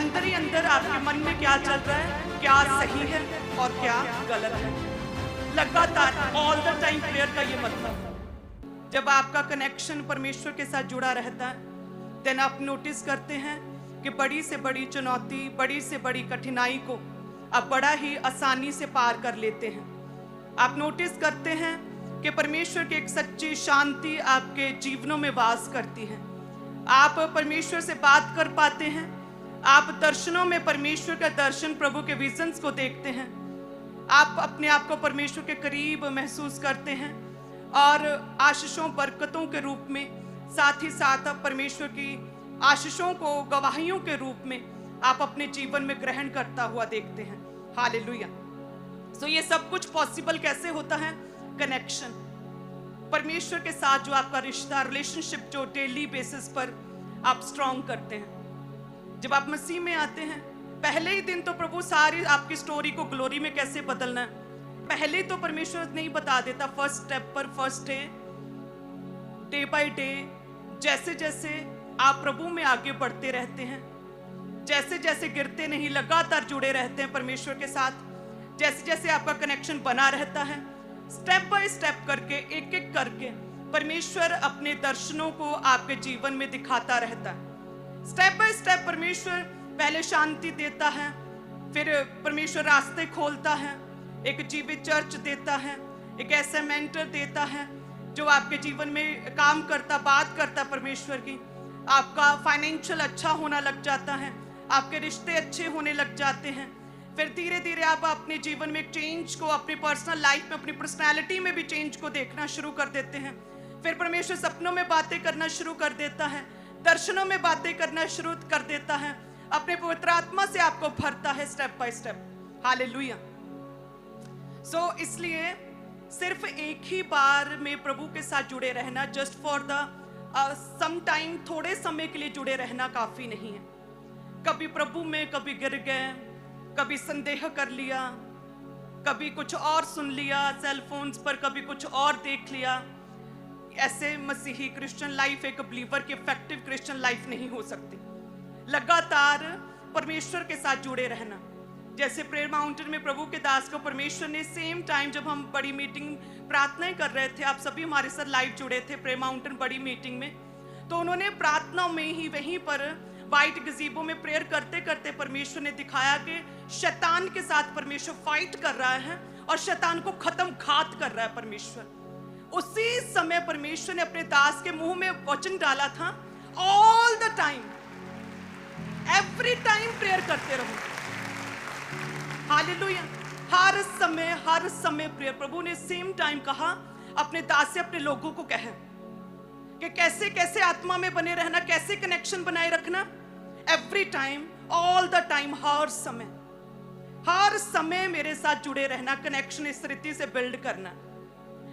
अंदर ही अंदर आपके मन में क्या चल रहा है, क्या सही है और क्या गलत है। लगातार ऑल द टाइम प्रेयर का ये मतलब है। जब आपका कनेक्शन परमेश्वर के साथ जुड़ा रहता है, देन आप नोटिस करते हैं कि बड़ी से बड़ी चुनौती, बड़ी से बड़ी कठिनाई को आप बड़ा ही आसानी से पार कर लेते हैं। आप नोटिस करते हैं कि परमेश्वर की एक सच्ची शांति आपके जीवनों में वास करती है। आप परमेश्वर से बात कर पाते हैं। आप दर्शनों में परमेश्वर का दर्शन, प्रभु के विजन्स को देखते हैं। आप अपने आप को परमेश्वर के करीब महसूस करते हैं और आशीषों, बरकतों के रूप में, साथ ही साथ आप परमेश्वर की आशीषों को गवाहियों के रूप में आप अपने जीवन में ग्रहण करता हुआ देखते हैं। हालेलुया। सो ये सब कुछ पॉसिबल कैसे होता है? कनेक्शन, परमेश्वर के साथ जो आपका रिश्ता, रिलेशनशिप जो डेली बेसिस पर आप स्ट्रॉन्ग करते हैं। जब आप मसीह में आते हैं, पहले ही दिन तो प्रभु सारी आपकी स्टोरी को ग्लोरी में कैसे बदलना है पहले तो परमेश्वर नहीं बता देता। फर्स्ट स्टेप पर, फर्स्ट डे बाय डे, जैसे जैसे आप प्रभु में आगे बढ़ते रहते हैं, जैसे जैसे गिरते नहीं, लगातार जुड़े रहते हैं परमेश्वर के साथ, जैसे जैसे आपका कनेक्शन बना रहता है, स्टेप बाय स्टेप करके, एक एक करके परमेश्वर अपने दर्शनों को आपके जीवन में दिखाता रहता है। स्टेप बाय स्टेप परमेश्वर पहले शांति देता है, फिर परमेश्वर रास्ते खोलता है, एक जीवित चर्च देता है, एक ऐसा मेंटर देता है जो आपके जीवन में काम करता, बात करता परमेश्वर की। आपका फाइनेंशियल अच्छा होना लग जाता है, आपके रिश्ते अच्छे होने लग जाते हैं। फिर धीरे धीरे आप अपने जीवन में एक चेंज को, अपनी पर्सनल लाइफ में, अपनी पर्सनालिटी में भी चेंज को देखना शुरू कर देते हैं। फिर परमेश्वर सपनों में बातें करना शुरू कर देता है, दर्शनों में बातें करना शुरू कर देता है, अपने पवित्र आत्मा से आपको भरता है स्टेप बाय स्टेप। हालेलुया। सो इसलिए सिर्फ एक ही बार में प्रभु के साथ जुड़े रहना, just for the some time, थोड़े समय के लिए जुड़े रहना काफी नहीं है। कभी प्रभु में, कभी गिर गए, कभी संदेह कर लिया, कभी कुछ और सुन लिया सेल फोन्स पर, कभी कुछ और देख लिया, ऐसे मसीही क्रिश्चियन लाइफ, एक बिलीवर की इफेक्टिव क्रिश्चियन लाइफ नहीं हो सकती। लगातार परमेश्वर के साथ जुड़े रहना, जैसे प्रेयर माउंटेन में प्रभु के दास को परमेश्वर ने सेम टाइम, जब हम बड़ी मीटिंग प्रार्थनाएं कर रहे थे, आप सभी हमारे साथ लाइव जुड़े थे प्रेयर माउंटेन बड़ी मीटिंग में, तो उन्होंने प्रार्थना में ही वहीं पर वाइट गजीबो में प्रेयर करते करते परमेश्वर ने दिखाया कि शैतान के साथ परमेश्वर फाइट कर रहा है और शैतान को खत्म घात कर रहा है परमेश्वर। उसी समय परमेश्वर ने अपने दास के मुंह में वचन डाला था, all the time, every time prayer करते रहो। हालेलुया। हर समय प्रेयर। प्रभु ने सेम टाइम कहा अपने दास से, अपने लोगों को कहे कि कैसे कैसे आत्मा में बने रहना, कैसे कनेक्शन बनाए रखना, every time, all the time, हर समय मेरे साथ जुड़े रहना, कनेक्शन इस रीति से बिल्ड करना।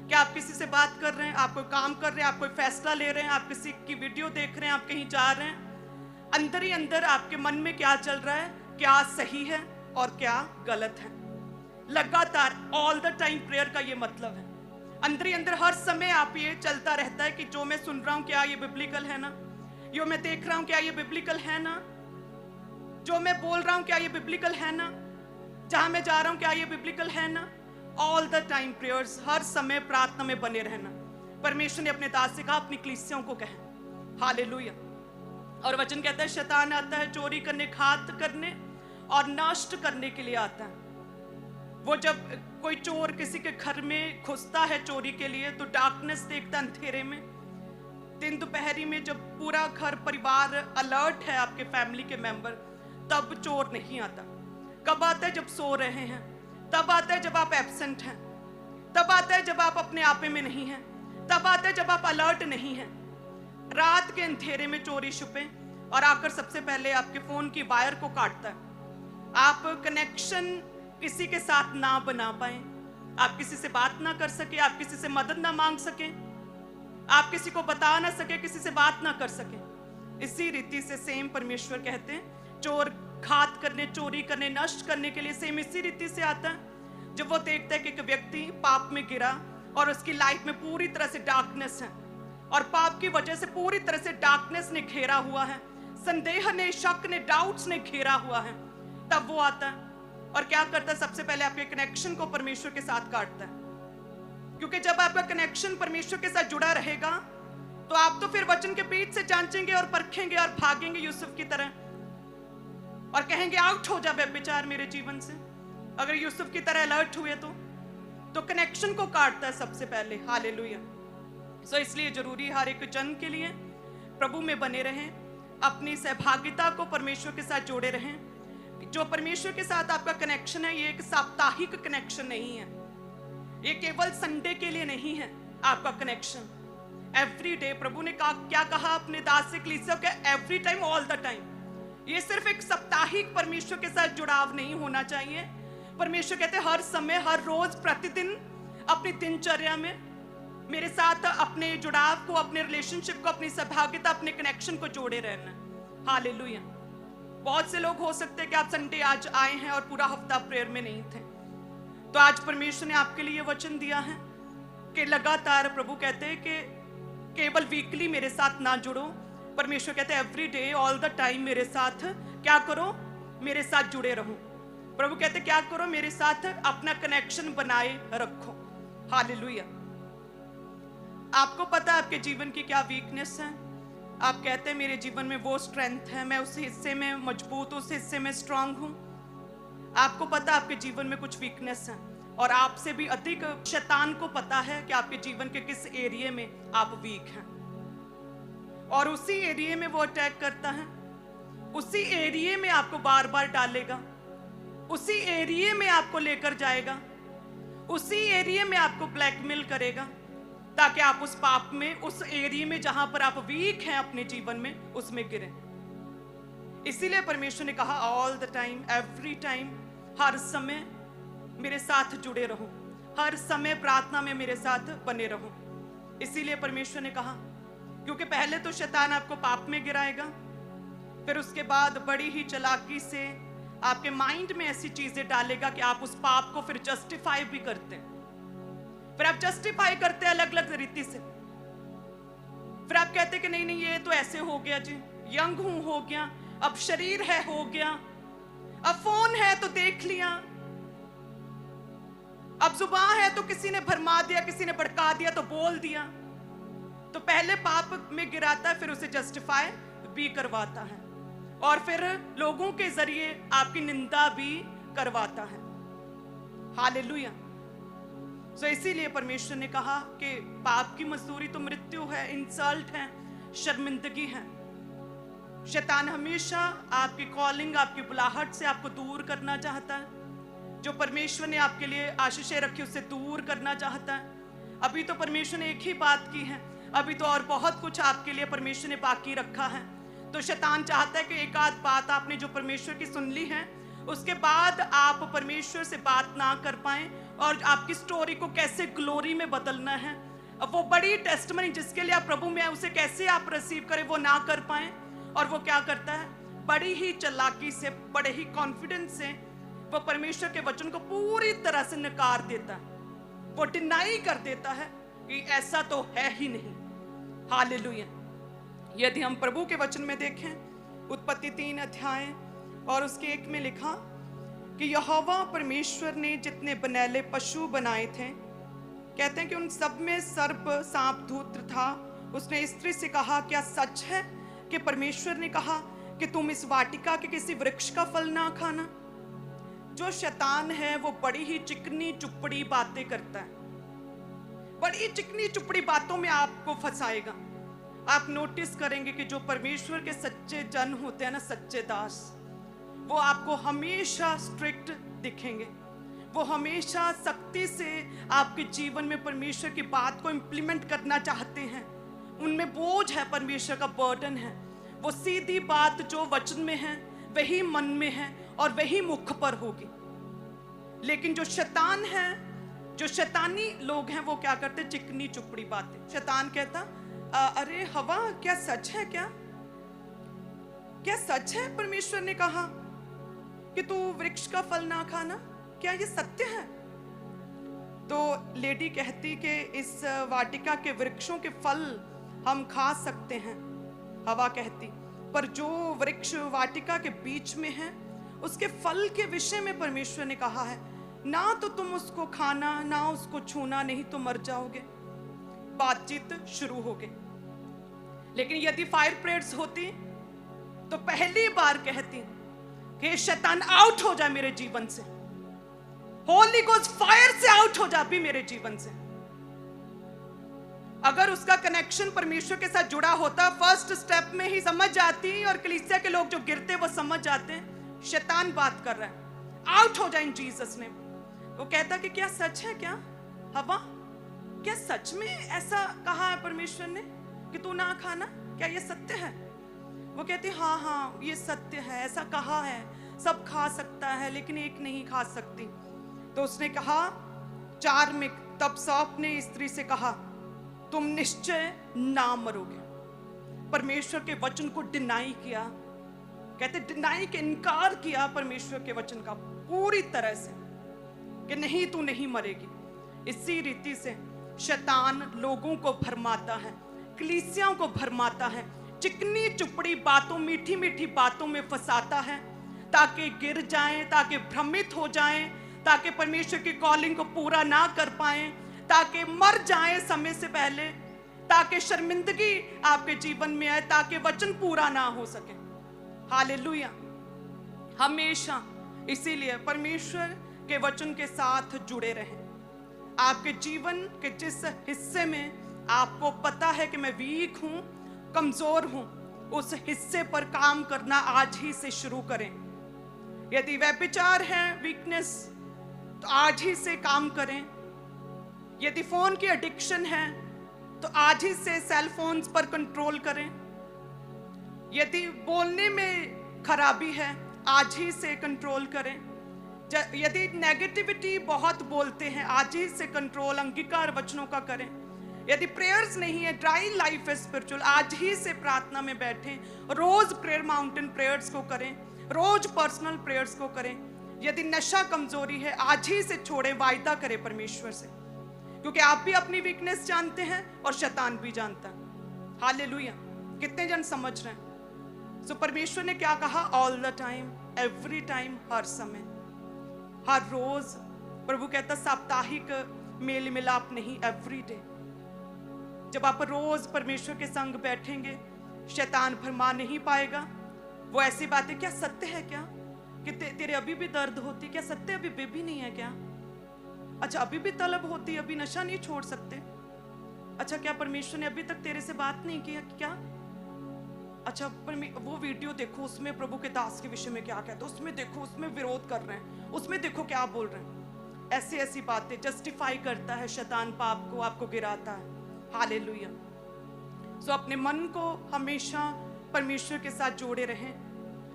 क्या आप किसी से बात कर रहे हैं, आप कोई काम कर रहे हैं, आप कोई फैसला ले रहे हैं, आप किसी की वीडियो देख रहे हैं, आप कहीं जा रहे हैं, अंदर ही अंदर आपके मन में क्या चल रहा है, क्या सही है और क्या गलत है। लगातार ऑल द टाइम प्रेयर का ये मतलब है। अंदर ही अंदर हर समय आप ये चलता रहता है कि जो मैं सुन रहा हूं क्या ये बिब्लिकल है ना, जो मैं देख रहा हूं क्या ये बिब्लिकल है ना, जो मैं बोल रहा हूं क्या ये बिब्लिकल है ना, जहां मैं जा रहा हूं क्या ये बिब्लिकल है ना। ऑल द टाइम प्रेयर्स, हर समय प्रार्थना में बने रहना। परमेश्वर ने अपने दास से कहा अपनी कलीसियाओं को कहे। हालेलुया। और वचन कहता है शैतान आता है चोरी करने, घात करने और नष्ट करने के लिए आता है। वो जब कोई चोर किसी के घर में घुसता है चोरी के लिए, तो डार्कनेस देखता अंधेरे में, दिन दोपहरी में जब पूरा घर परिवार अलर्ट है, आपके फैमिली के मेंबर, तब चोर नहीं आता। कब आता है? जब सो रहे हैं। तब आता है जब आप एब्सेंट हैं। तब आता है जब आप अपने आपे में नहीं हैं। तब आता है जब आप अलर्ट नहीं हैं। रात के अंधेरे में चोरी छुपे और आकर सबसे पहले आपके फोन की वायर को काटता है। आप कनेक्शन किसी के साथ ना बना पाए, आप किसी से बात ना कर सके, आप किसी से मदद ना मांग सके, आप किसी को बता ना सके, किसी से बात ना कर सके। इसी रीति से सेम परमेश्वर कहते हैं चोर घात करने, चोरी करने, नष्ट करने के लिए सेम इसी रीति से आता है। जब वो देखता है कि एक व्यक्ति पाप में गिरा और उसकी लाइफ में पूरी तरह से डार्कनेस है और पाप की वजह से पूरी तरह से डार्कनेस ने घेरा हुआ है, संदेह ने, शक ने, डाउट्स ने घेरा हुआ है, तब वो आता है और क्या करता है? सबसे पहले आपके कनेक्शन को परमेश्वर के साथ काटता है। क्योंकि जब आपका कनेक्शन परमेश्वर के साथ जुड़ा रहेगा तो आप तो फिर वचन के बीच से जांचेंगे और परखेंगे और भागेंगे यूसुफ की तरह और कहेंगे आउट हो जा व्यभिचार मेरे जीवन से। अगर यूसुफ की तरह अलर्ट हुए तो कनेक्शन को काटता है सबसे पहले। हालेलुया। सो इसलिए जरूरी हर एक जन के लिए प्रभु में बने रहें, अपनी सहभागिता को परमेश्वर के साथ जोड़े रहें। जो परमेश्वर के साथ आपका कनेक्शन है ये एक साप्ताहिक कनेक्शन नहीं है, ये केवल संडे के लिए नहीं है। आपका कनेक्शन एवरी डे, प्रभु ने क्या कहा अपने दास से कलीसिया के? Every time, all the time. ये सिर्फ एक साप्ताहिक परमेश्वर के साथ जुड़ाव नहीं होना चाहिए। परमेश्वर कहते हैं हर समय, हर रोज, प्रतिदिन अपनी दिनचर्या में मेरे साथ अपने जुड़ाव को, अपने रिलेशनशिप को, अपनी सहभागिता, अपने कनेक्शन को जोड़े रहना। हालेलुया। बहुत से लोग हो सकते हैं कि आप संडे आज आए हैं और पूरा हफ्ता प्रेयर में नहीं थे, तो आज परमेश्वर ने आपके लिए वचन दिया है कि लगातार, प्रभु कहते हैं कि केवल वीकली मेरे साथ ना जुड़ो। परमेश्वर कहते हैं every day, all the time मेरे साथ क्या करो? मेरे साथ जुड़े रहो। प्रभु कहते क्या करो? मेरे साथ अपना कनेक्शन बनाए रखो। हालेलुया। आपको पता है आपके जीवन की क्या वीकनेस है? आप कहते हैं मेरे जीवन में वो स्ट्रेंथ है, मैं उस हिस्से में मजबूत, उस हिस्से में स्ट्रांग हूं। आपको पता है आपके जीवन में कुछ वीकनेस है और आपसे भी अधिक शैतान को पता है कि आपके जीवन के किस एरिया में आप वीक हैं, और उसी एरिया में वो अटैक करता है। उसी एरिया में आपको बार बार डालेगा, उसी एरिया में आपको लेकर जाएगा, उसी एरिया में आपको ब्लैकमेल करेगा ताकि आप उस पाप में, उस एरिया में जहां पर आप वीक हैं अपने जीवन में, उसमें गिरें। इसीलिए परमेश्वर ने कहा all the time, every time, हर समय मेरे साथ जुड़े रहो, हर समय प्रार्थना में मेरे साथ बने रहो। इसीलिए परमेश्वर ने कहा, क्योंकि पहले तो शैतान आपको पाप में गिराएगा, फिर उसके बाद बड़ी ही चालाकी से आपके माइंड में ऐसी चीजें डालेगा कि आप उस पाप को फिर जस्टिफाई भी करते हैं। फिर आप जस्टिफाई करते हैं अलग अलग रीति से। फिर आप कहते हैं कि नहीं नहीं, ये तो ऐसे हो गया जी, यंग हूं हो गया, अब शरीर है हो गया, अब फोन है तो देख लिया, अब जुबान है तो किसी ने भरमा दिया, किसी ने भड़का दिया तो बोल दिया। तो पहले पाप में गिराता है, फिर उसे जस्टिफाई भी करवाता है और फिर लोगों के जरिए आपकी निंदा भी करवाता है। हालेलुया। सो इसीलिए परमेश्वर ने कहा कि पाप की मजदूरी तो मृत्यु है, इंसल्ट है, शर्मिंदगी है। शैतान हमेशा आपकी कॉलिंग, आपकी बुलाहट से आपको दूर करना चाहता है। जो परमेश्वर ने आपके लिए आशीषें रखी उससे दूर करना चाहता है। अभी तो परमेश्वर ने एक ही बात की है, अभी तो और बहुत कुछ आपके लिए परमेश्वर ने बाकी रखा है। तो शैतान चाहता है कि एक आध बात आपने जो परमेश्वर की सुन ली है, उसके बाद आप परमेश्वर से बात ना कर पाएं और आपकी स्टोरी को कैसे ग्लोरी में बदलना है, अब वो बड़ी टेस्टमनी जिसके लिए आप प्रभु में, उसे कैसे आप रिसीव करें, वो ना कर पाएं। और वो क्या करता है? बड़ी ही चालाकी से, बड़े ही कॉन्फिडेंस से वो परमेश्वर के वचन को पूरी तरह से नकार देता है। वो डिनाई कर देता है कि ऐसा तो है ही नहीं। हालेलुया। यदि हम प्रभु के वचन में देखें, उत्पत्ति 3 अध्याय और उसके 1 में लिखा कि यहोवा परमेश्वर ने जितने बनैले पशु बनाए थे, कहते हैं कि उन सब में सर्प, सांप, धूर्त था। उसने स्त्री से कहा, क्या सच है कि परमेश्वर ने कहा कि तुम इस वाटिका के किसी वृक्ष का फल ना खाना? जो शैतान है वो बड़ी ही चिकनी चुपड़ी बातें करता है, बड़ी चिकनी चुपड़ी बातों में आपको फंसाएगा। आप नोटिस करेंगे कि जो परमेश्वर के सच्चे जन होते हैं ना, सच्चे दास, वो आपको हमेशा स्ट्रिक्ट दिखेंगे। वो हमेशा सख्ती से आपके जीवन में परमेश्वर की बात को इम्प्लीमेंट करना चाहते हैं। उनमें बोझ है, परमेश्वर का बर्डन है। वो सीधी बात जो वचन में है वही मन में है और वही मुख पर होगी। लेकिन जो शैतान है, जो शैतानी लोग हैं, वो क्या करते? चिकनी चुपड़ी बातें। शैतान कहता, अरे हवा, क्या सच है? क्या सच है परमेश्वर ने कहा कि तू वृक्ष का फल ना खाना? क्या ये सत्य है? तो लेडी कहती कि इस वाटिका के वृक्षों के फल हम खा सकते हैं। हवा कहती, पर जो वृक्ष वाटिका के बीच में है उसके फल के विषय में परमेश्वर ने कहा है, ना तो तुम उसको खाना ना उसको छूना, नहीं तो मर जाओगे। बातचीत शुरू हो गई। लेकिन यदि फायर प्रेयर्स होती तो पहली बार कहती कि शैतान आउट हो जा मेरे जीवन से, होली गोस्ट फायर से आउट हो जा भी मेरे जीवन से। अगर उसका कनेक्शन परमेश्वर के साथ जुड़ा होता, फर्स्ट स्टेप में ही समझ जाती, और कलीसिया के लोग जो गिरते वो समझ जाते हैं शैतान बात कर रहा है, आउट हो जाए इन जीसस नेम। वो कहता कि क्या सच है क्या हवा, क्या सच में ऐसा कहा है परमेश्वर ने कि तू ना खाना, क्या ये सत्य है? वो कहती हाँ हाँ ये सत्य है, ऐसा कहा है, सब खा सकता है लेकिन एक नहीं खा सकती। तो उसने कहा 4 में, तब सांप ने स्त्री से कहा तुम निश्चय ना मरोगे। परमेश्वर के वचन को डिनाई किया, कहते डिनाई के इनकार किया परमेश्वर के वचन का पूरी तरह से कि नहीं तू नहीं मरेगी। इसी रीति से शैतान लोगों को भरमाता है, कलीसियाओं को भरमाता है, चिकनी चुपड़ी बातों, मीठी मीठी बातों में फंसाता है ताकि गिर जाएं, ताकि भ्रमित हो जाएं, ताकि परमेश्वर की कॉलिंग को पूरा ना कर पाएं, ताकि मर जाएं समय से पहले, ताकि शर्मिंदगी आपके जीवन में आए, ताकि वचन पूरा ना हो सके। हालेलुया। हमेशा इसीलिए परमेश्वर के वचन के साथ जुड़े रहें। आपके जीवन के जिस हिस्से में आपको पता है कि मैं वीक हूं, कमजोर हूं, उस हिस्से पर काम करना आज ही से शुरू करें। यदि व्यभिचार है वीकनेस तो आज ही से काम करें। यदि फोन की एडिक्शन है तो आज ही से सेल फोन्स पर कंट्रोल करें। यदि बोलने में खराबी है आज ही से कंट्रोल करें। यदि नेगेटिविटी बहुत बोलते हैं आज ही से कंट्रोल अंगीकार वचनों का करें। यदि प्रेयर्स नहीं है, ड्राई लाइफ है स्पिरिचुअल, आज ही से प्रार्थना में बैठें, रोज प्रेयर माउंटेन प्रेयर्स को करें, रोज पर्सनल प्रेयर्स को करें। यदि नशा कमजोरी है आज ही से छोड़ें, वायदा करें परमेश्वर से, क्योंकि आप भी अपनी वीकनेस जानते हैं और शैतान भी जानता है। हालेलुया। कितने जन समझ रहे हैं? सो परमेश्वर ने क्या कहा? All the time, every time, हर समय, हर रोज। प्रभु कहता साप्ताहिक मेल मिलाप नहीं, एवरी डे। जब आप रोज परमेश्वर के संग बैठेंगे शैतान भरमा नहीं पाएगा। वो ऐसी बातें, क्या सत्य है क्या कि तेरे अभी भी दर्द होती, क्या सत्य अभी बेबी नहीं है क्या? अच्छा अभी भी तलब होती, अभी नशा नहीं छोड़ सकते? अच्छा क्या परमेश्वर ने अभी तक तेरे से बात नहीं की क्या? अच्छा वो वीडियो देखो, उसमें प्रभु के दास के विषय में क्या कहते, उसमें देखो, उसमें विरोध कर रहे हैं, उसमें देखो क्या बोल रहे हैं। ऐसी ऐसी बातें जस्टिफाई करता है शैतान, पाप को आपको गिराता है। हालेलुया। सो अपने मन को हमेशा परमेश्वर के साथ जोड़े रहें,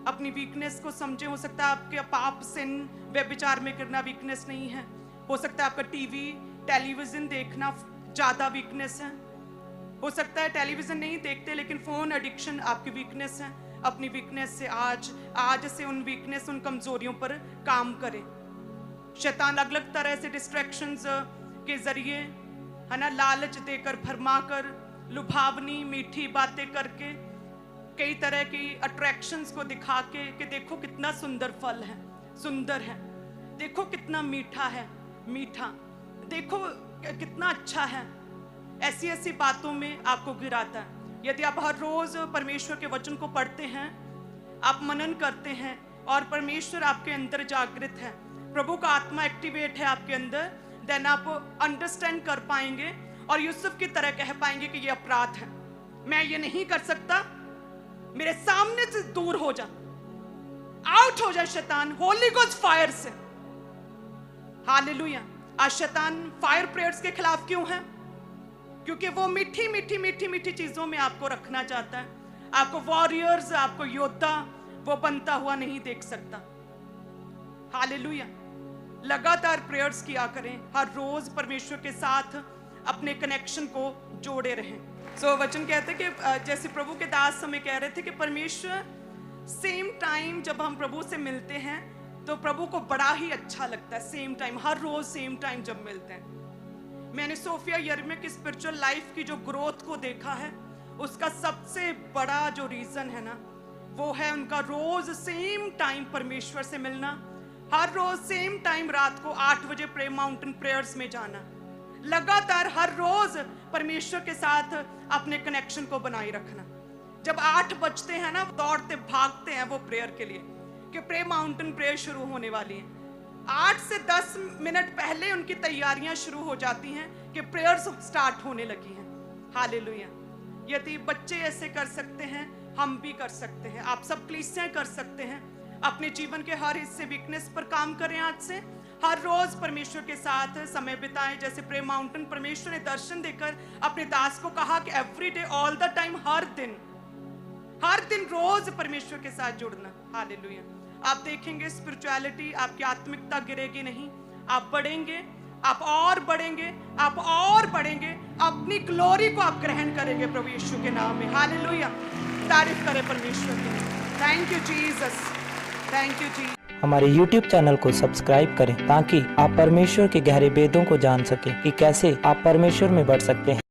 अपनी वीकनेस को समझें। हो सकता है आपके पाप, सिन, व्यभिचार में करना वीकनेस नहीं है, हो सकता है आपका टीवी टेलीविजन देखना ज्यादा वीकनेस है, हो सकता है टेलीविजन नहीं देखते लेकिन फोन एडिक्शन आपकी वीकनेस है। अपनी वीकनेस से आज से उन वीकनेस, उन कमजोरियों पर काम करें। शैतान अलग अलग तरह से डिस्ट्रैक्शंस के जरिए, है ना, लालच देकर, भरमाकर, लुभावनी मीठी बातें करके, कई तरह की अट्रैक्शंस को दिखा के कि देखो कितना सुंदर फल है, सुंदर है, देखो कितना मीठा है, मीठा, देखो कितना अच्छा है। ऐसी ऐसी बातों में आपको गिराता है। यदि आप हर रोज परमेश्वर के वचन को पढ़ते हैं, आप मनन करते हैं और परमेश्वर आपके अंदर जागृत है, प्रभु का आत्मा एक्टिवेट है आपके अंदर, देन आप अंडरस्टैंड कर पाएंगे और यूसुफ की तरह कह पाएंगे कि ये अपराध है, मैं ये नहीं कर सकता, मेरे सामने से दूर हो जा, आउट हो जा शैतान, होली गोस्ट फायर से। हालेलुया। आज शैतान फायर प्रेयर्स के खिलाफ क्यों है? क्योंकि वो मीठी मीठी मीठी मीठी चीजों में आपको रखना चाहता है, आपको वॉरियर्स, आपको योद्धा वो बनता हुआ नहीं देख सकता। हालेलुया। लगातार प्रेयर्स किया करें, हर रोज परमेश्वर के साथ अपने कनेक्शन को जोड़े रहें। सो वचन कहते कि जैसे प्रभु के दास हमें कह रहे थे कि परमेश्वर सेम टाइम जब हम प्रभु से मिलते हैं तो प्रभु को बड़ा ही अच्छा लगता है। सेम टाइम, हर रोज सेम टाइम जब मिलते हैं। मैंने सोफिया यर्मिया की स्पिरिचुअल लाइफ की जो ग्रोथ को देखा है, उसका सबसे बड़ा जो रीजन है ना, वो है उनका रोज सेम टाइम परमेश्वर से मिलना, हर रोज सेम टाइम रात को 8 बजे प्रे माउंटेन प्रेयर्स में जाना, लगातार हर रोज परमेश्वर के साथ अपने कनेक्शन को बनाए रखना। जब 8 बजते हैं ना, दौड़ते भागते हैं वो प्रेयर के लिए कि प्रे माउंटेन प्रेयर शुरू होने वाली है। 8 से 10 मिनट पहले उनकी तैयारियां शुरू हो जाती हैं कि प्रेयर्स स्टार्ट होने लगी हैं। हालेलुया। यदि बच्चे ऐसे कर सकते हैं, हम भी कर सकते हैं। आप सब कलीसियां कर सकते हैं। अपने जीवन के हर हिस्से वीकनेस पर काम करें। आज से हर रोज परमेश्वर के साथ समय बिताएं। जैसे प्रे माउंटेन परमेश्वर ने दर्शन देकर अपने दास को कहा कि every day all the time, हर दिन रोज परमेश्वर के साथ जुड़ना। हालेलुया। आप देखेंगे स्पिरिचुअलिटी, आपकी आत्मिकता गिरेगी नहीं, आप बढ़ेंगे, आप और बढ़ेंगे, आप और बढ़ेंगे, अपनी ग्लोरी को आप ग्रहण करेंगे प्रभु यीशु के नाम में। हालेलुया। तारीफ करें परमेश्वर की। Thank you Jesus, thank you ji. हमारे YouTube चैनल को सब्सक्राइब करें ताकि आप परमेश्वर के गहरे भेदों को जान सकें कि कैसे आप परमेश्वर में बढ़ सकते हैं।